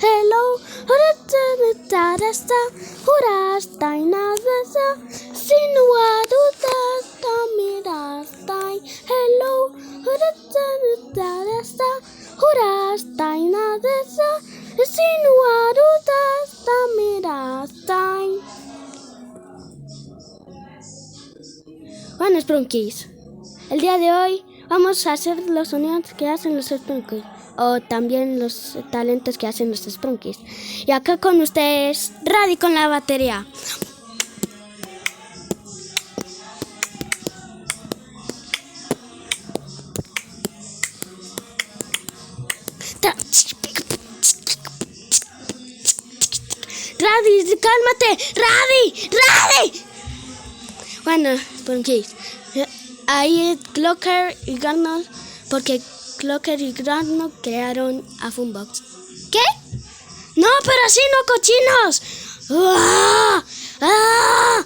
Hello, hurra, steina dessa, sinua dudasta, mirastai. Hello, hurra, steina dessa, sinua dudasta, mirastai. Bueno, Sprunkies, el día de hoy vamos a hacer los sonidos que hacen los Sprunkies, o también los talentos que hacen los Sprunkies. Y acá con ustedes, Radi con la batería. Radi, cálmate, Radi. Bueno, Sprunkies, ahí Clocker y Garnold, porque Clocker y Garnold crearon a Funbox. ¿Qué? No, pero así no, cochinos. ¡Ah! ¡Ah!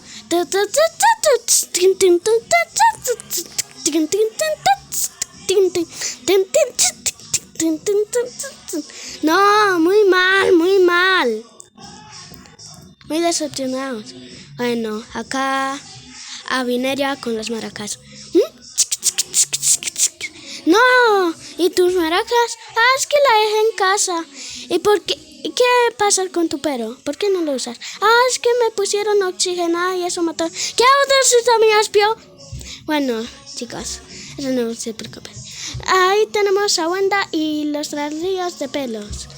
No, muy mal. Muy decepcionados. Bueno, acá a Vineria con las maracas. No, ¿y tus maracas? Es que la dejé en casa. ¿Y por qué? ¿Qué pasa con tu perro? ¿Por qué no lo usas? Es que me pusieron oxigenada y eso mató. ¿Qué otro también aspió? Bueno, chicos, eso no se preocupen. Ahí tenemos a Wanda y los ríos de pelos.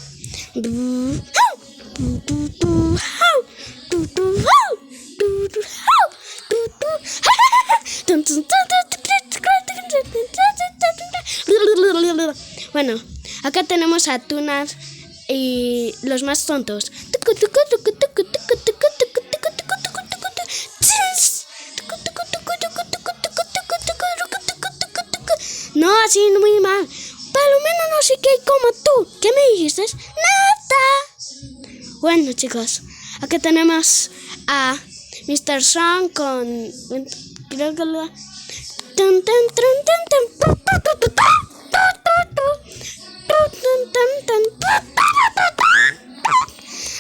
Bueno, acá tenemos a Tunas y los más tontos. No, así muy mal. Palomeno no sé qué como tú. ¿Qué me dijiste? Nada. Bueno, chicos, acá tenemos a Mr. Song con... creo que lo...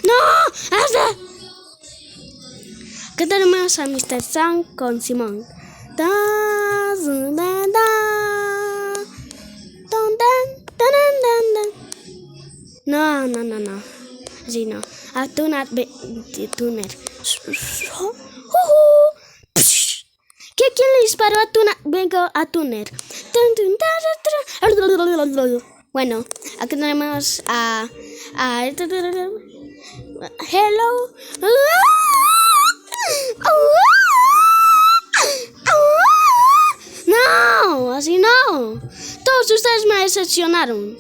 ¡No! ¡Hasta! Acá tenemos a Mr. Song con Simón. No. Así no. A Tuner. ¿Quién le disparó a Tuner? Vengo a Tuner. Bueno, aquí tenemos a Hello. No, así no. Todos ustedes me decepcionaron.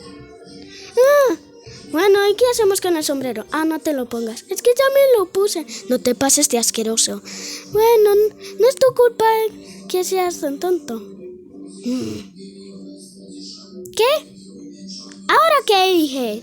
Bueno, ¿y qué hacemos con el sombrero? No te lo pongas. Es que ya me lo puse. No te pases de asqueroso. Bueno, no es tu culpa que seas tan tonto. ¿Qué? ¿Ahora qué dije?